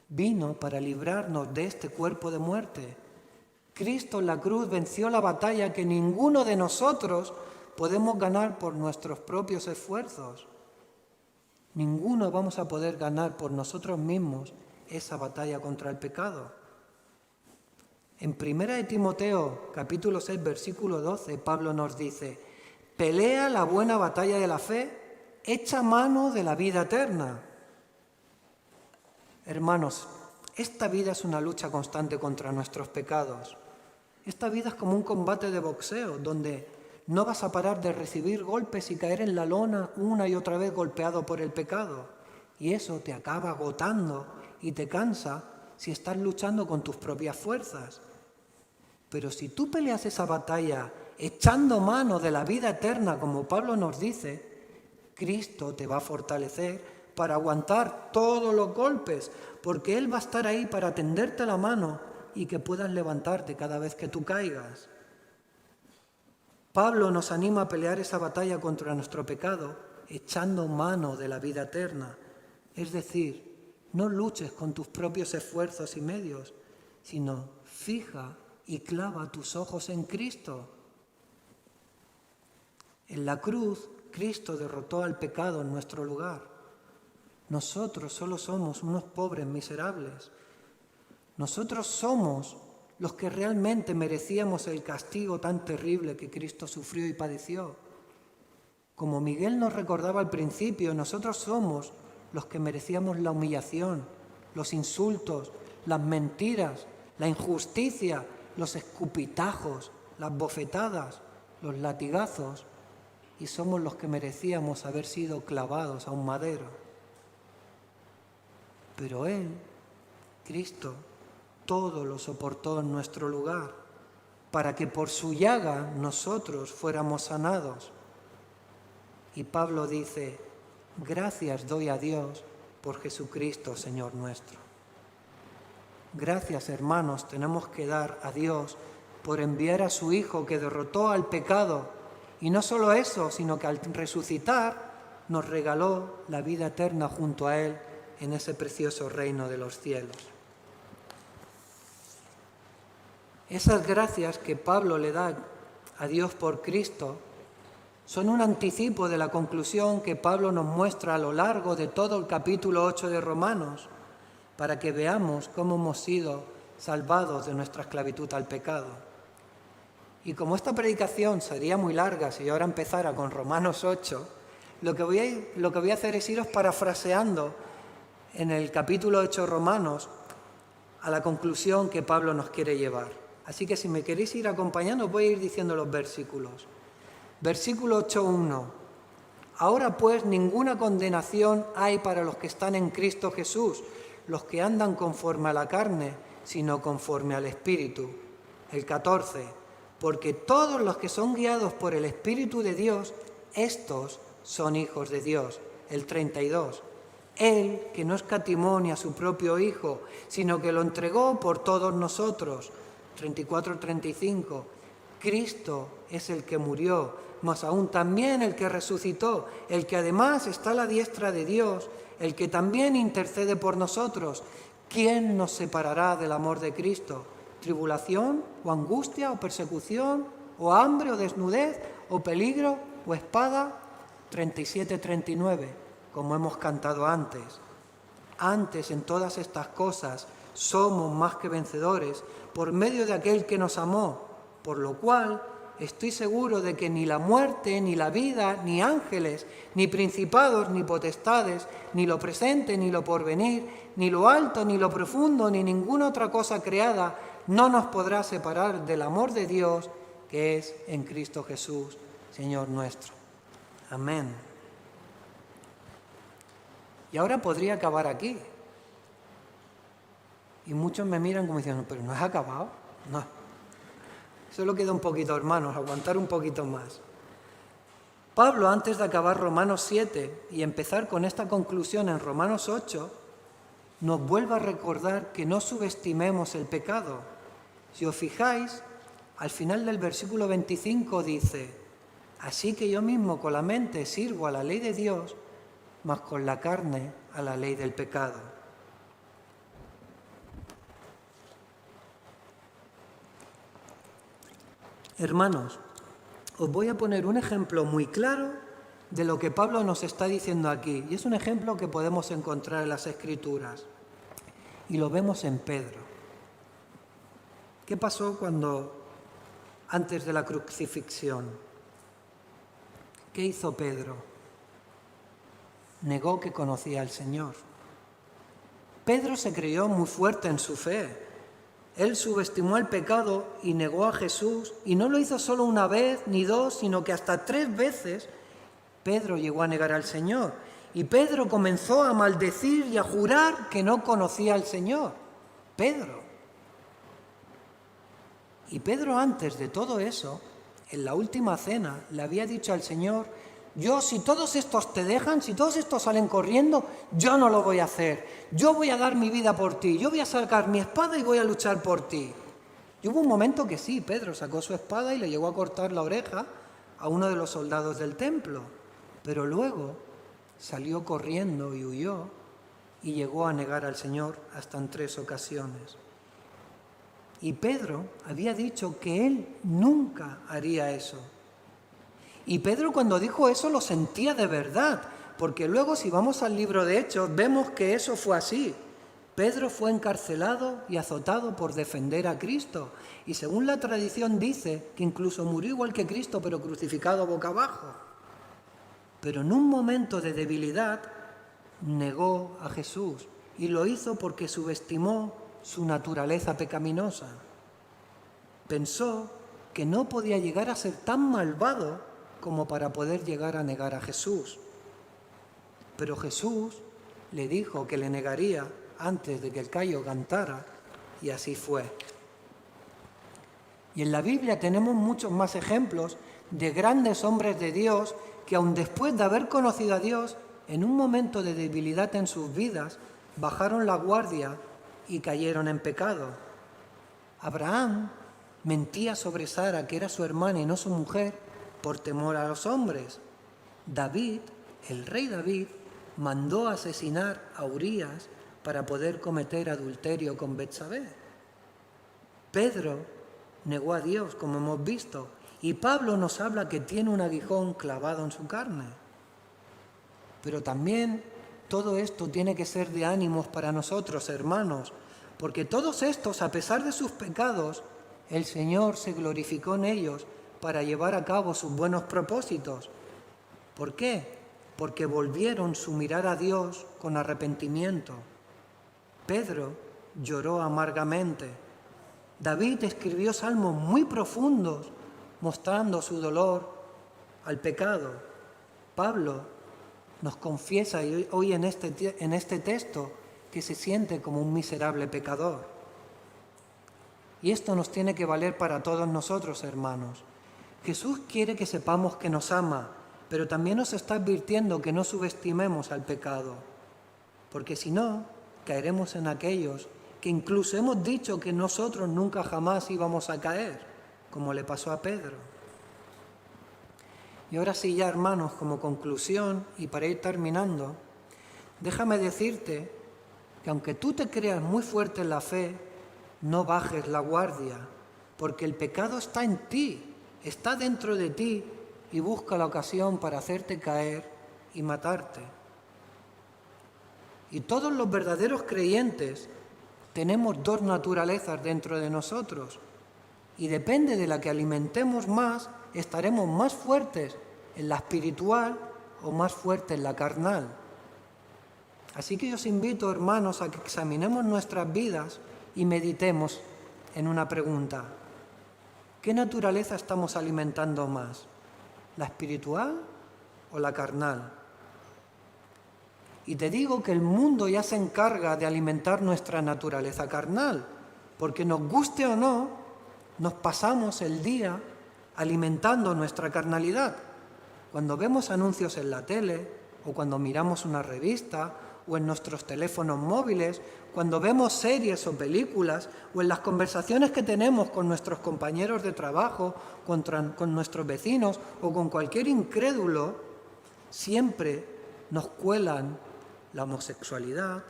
Vino para librarnos de este cuerpo de muerte. Cristo en la cruz venció la batalla que ninguno de nosotros podemos ganar por nuestros propios esfuerzos. Ninguno vamos a poder ganar por nosotros mismos esa batalla contra el pecado. En 1 Timoteo, capítulo 6, versículo 12, Pablo nos dice, pelea la buena batalla de la fe, echa mano de la vida eterna. Hermanos, esta vida es una lucha constante contra nuestros pecados. Esta vida es como un combate de boxeo, donde no vas a parar de recibir golpes y caer en la lona una y otra vez golpeado por el pecado. Y eso te acaba agotando y te cansa si estás luchando con tus propias fuerzas. Pero si tú peleas esa batalla echando mano de la vida eterna, como Pablo nos dice, Cristo te va a fortalecer para aguantar todos los golpes, porque Él va a estar ahí para tenderte la mano y que puedas levantarte cada vez que tú caigas. Pablo nos anima a pelear esa batalla contra nuestro pecado, echando mano de la vida eterna. Es decir, no luches con tus propios esfuerzos y medios, sino fija y clava tus ojos en Cristo. En la cruz, Cristo derrotó al pecado en nuestro lugar. Nosotros solo somos unos pobres miserables. Nosotros somos los que realmente merecíamos el castigo tan terrible que Cristo sufrió y padeció. Como Miguel nos recordaba al principio, nosotros somos los que merecíamos la humillación, los insultos, las mentiras, la injusticia, los escupitajos, las bofetadas, los latigazos, y somos los que merecíamos haber sido clavados a un madero. Pero Él, Cristo, todo lo soportó en nuestro lugar, para que por su llaga nosotros fuéramos sanados. Y Pablo dice, gracias doy a Dios por Jesucristo, Señor nuestro. Gracias, hermanos, tenemos que dar a Dios por enviar a su Hijo que derrotó al pecado. Y no solo eso, sino que al resucitar nos regaló la vida eterna junto a Él en ese precioso reino de los cielos. Esas gracias que Pablo le da a Dios por Cristo son un anticipo de la conclusión que Pablo nos muestra a lo largo de todo el capítulo 8 de Romanos, para que veamos cómo hemos sido salvados de nuestra esclavitud al pecado. Y como esta predicación sería muy larga si yo ahora empezara con Romanos 8, lo que voy a hacer es iros parafraseando en el capítulo 8 de Romanos a la conclusión que Pablo nos quiere llevar. Así que si me queréis ir acompañando, voy a ir diciendo los versículos. Versículo 8:1. Ahora pues ninguna condenación hay para los que están en Cristo Jesús, los que andan conforme a la carne, sino conforme al Espíritu. El 14. Porque todos los que son guiados por el Espíritu de Dios, estos son hijos de Dios. El 32. Él, que no escatimó ni a su propio Hijo, sino que lo entregó por todos nosotros. 34-35. Cristo es el que murió, mas aún también el que resucitó, el que además está a la diestra de Dios, el que también intercede por nosotros. ¿Quién nos separará del amor de Cristo? ¿Tribulación, o angustia, o persecución, o hambre, o desnudez, o peligro, o espada? 37-39, como hemos cantado antes. Antes, en todas estas cosas, somos más que vencedores por medio de aquel que nos amó, por lo cual estoy seguro de que ni la muerte, ni la vida, ni ángeles, ni principados, ni potestades, ni lo presente, ni lo porvenir, ni lo alto, ni lo profundo, ni ninguna otra cosa creada, no nos podrá separar del amor de Dios que es en Cristo Jesús, Señor nuestro. Amén. Y ahora podría acabar aquí. Y muchos me miran como diciendo, ¿pero no has acabado? No. Solo queda un poquito, hermanos, aguantar un poquito más. Pablo, antes de acabar Romanos 7 y empezar con esta conclusión en Romanos 8, nos vuelve a recordar que no subestimemos el pecado. Si os fijáis, al final del versículo 25 dice, así que yo mismo con la mente sirvo a la ley de Dios, mas con la carne a la ley del pecado. Hermanos, os voy a poner un ejemplo muy claro de lo que Pablo nos está diciendo aquí. Y es un ejemplo que podemos encontrar en las Escrituras. Y lo vemos en Pedro. ¿Qué pasó antes de la crucifixión? ¿Qué hizo Pedro? Negó que conocía al Señor. Pedro se creyó muy fuerte en su fe. Él subestimó el pecado y negó a Jesús, y no lo hizo solo una vez ni dos, sino que hasta 3 veces Pedro llegó a negar al Señor. Y Pedro comenzó a maldecir y a jurar que no conocía al Señor. Pedro. Y Pedro, antes de todo eso, en la última cena, le había dicho al Señor, yo, si todos estos te dejan, si todos estos salen corriendo, yo no lo voy a hacer. Yo voy a dar mi vida por ti. Yo voy a sacar mi espada y voy a luchar por ti. Y hubo un momento que sí, Pedro sacó su espada y le llegó a cortar la oreja a uno de los soldados del templo. Pero luego salió corriendo y huyó y llegó a negar al Señor hasta en 3 ocasiones. Y Pedro había dicho que él nunca haría eso. Y Pedro, cuando dijo eso, lo sentía de verdad, porque luego, si vamos al libro de Hechos, vemos que eso fue así. Pedro fue encarcelado y azotado por defender a Cristo, y según la tradición dice que incluso murió igual que Cristo, pero crucificado boca abajo. Pero en un momento de debilidad negó a Jesús, y lo hizo porque subestimó su naturaleza pecaminosa. Pensó que no podía llegar a ser tan malvado como para poder llegar a negar a Jesús. Pero Jesús le dijo que le negaría antes de que el gallo cantara, y así fue. Y en la Biblia tenemos muchos más ejemplos de grandes hombres de Dios que aun después de haber conocido a Dios, en un momento de debilidad en sus vidas, bajaron la guardia y cayeron en pecado. Abraham mentía sobre Sara, que era su hermana y no su mujer, por temor a los hombres. David, el rey David, mandó asesinar a Urías para poder cometer adulterio con Betsabé. Pedro negó a Dios, como hemos visto, y Pablo nos habla que tiene un aguijón clavado en su carne. Pero también todo esto tiene que ser de ánimos para nosotros, hermanos, porque todos estos, a pesar de sus pecados, el Señor se glorificó en ellos para llevar a cabo sus buenos propósitos. ¿Por qué? Porque volvieron su mirada a Dios con arrepentimiento. Pedro lloró amargamente. David escribió salmos muy profundos, mostrando su dolor al pecado. Pablo nos confiesa hoy en este texto que se siente como un miserable pecador. Y esto nos tiene que valer para todos nosotros, hermanos. Jesús quiere que sepamos que nos ama, pero también nos está advirtiendo que no subestimemos al pecado, porque si no, caeremos en aquellos que incluso hemos dicho que nosotros nunca jamás íbamos a caer, como le pasó a Pedro. Y ahora sí ya, hermanos, como conclusión y para ir terminando, déjame decirte que aunque tú te creas muy fuerte en la fe, no bajes la guardia, porque el pecado está en ti, está dentro de ti y busca la ocasión para hacerte caer y matarte. Y todos los verdaderos creyentes tenemos dos naturalezas dentro de nosotros y depende de la que alimentemos más, estaremos más fuertes en la espiritual o más fuertes en la carnal. Así que yo os invito, hermanos, a que examinemos nuestras vidas y meditemos en una pregunta. ¿Qué naturaleza estamos alimentando más? ¿La espiritual o la carnal? Y te digo que el mundo ya se encarga de alimentar nuestra naturaleza carnal, porque nos guste o no, nos pasamos el día alimentando nuestra carnalidad. Cuando vemos anuncios en la tele, o cuando miramos una revista, o en nuestros teléfonos móviles, cuando vemos series o películas, o en las conversaciones que tenemos con nuestros compañeros de trabajo, con nuestros vecinos, o con cualquier incrédulo, siempre nos cuelan la homosexualidad,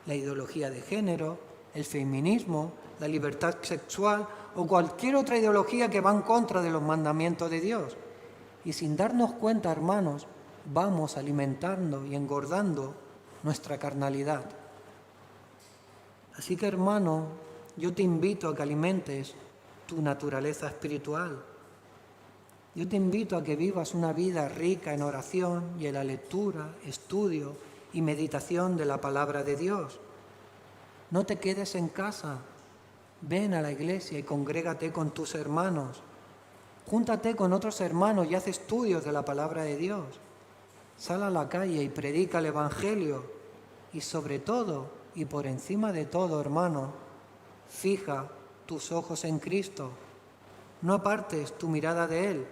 la ideología de género, el feminismo, la libertad sexual o cualquier otra ideología que va en contra de los mandamientos de Dios. Y sin darnos cuenta, hermanos, vamos alimentando y engordando nuestra carnalidad. Así que, hermano, yo te invito a que alimentes tu naturaleza espiritual. Yo te invito a que vivas una vida rica en oración y en la lectura, estudio y meditación de la palabra de Dios. No te quedes en casa. Ven a la iglesia y congrégate con tus hermanos. Júntate con otros hermanos y haz estudios de la palabra de Dios. Sal a la calle y predica el Evangelio. Y sobre todo, y por encima de todo, hermano, fija tus ojos en Cristo. No apartes tu mirada de Él,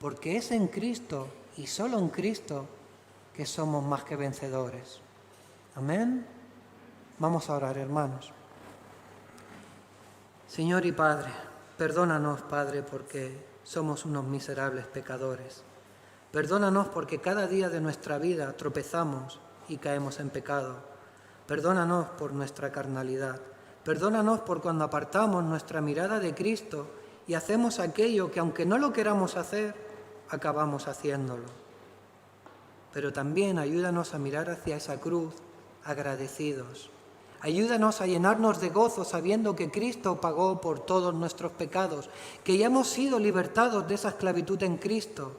porque es en Cristo y solo en Cristo que somos más que vencedores. Amén. Vamos a orar, hermanos. Señor y Padre, perdónanos, Padre, porque somos unos miserables pecadores. Perdónanos porque cada día de nuestra vida tropezamos y caemos en pecado. Perdónanos por nuestra carnalidad. Perdónanos por cuando apartamos nuestra mirada de Cristo y hacemos aquello que, aunque no lo queramos hacer, acabamos haciéndolo. Pero también ayúdanos a mirar hacia esa cruz agradecidos. Ayúdanos a llenarnos de gozo sabiendo que Cristo pagó por todos nuestros pecados, que ya hemos sido libertados de esa esclavitud en Cristo.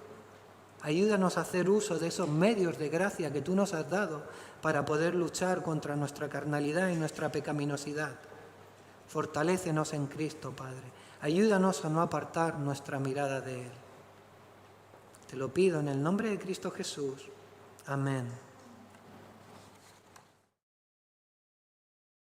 Ayúdanos a hacer uso de esos medios de gracia que tú nos has dado para poder luchar contra nuestra carnalidad y nuestra pecaminosidad. Fortalécenos en Cristo, Padre. Ayúdanos a no apartar nuestra mirada de Él. Te lo pido en el nombre de Cristo Jesús. Amén.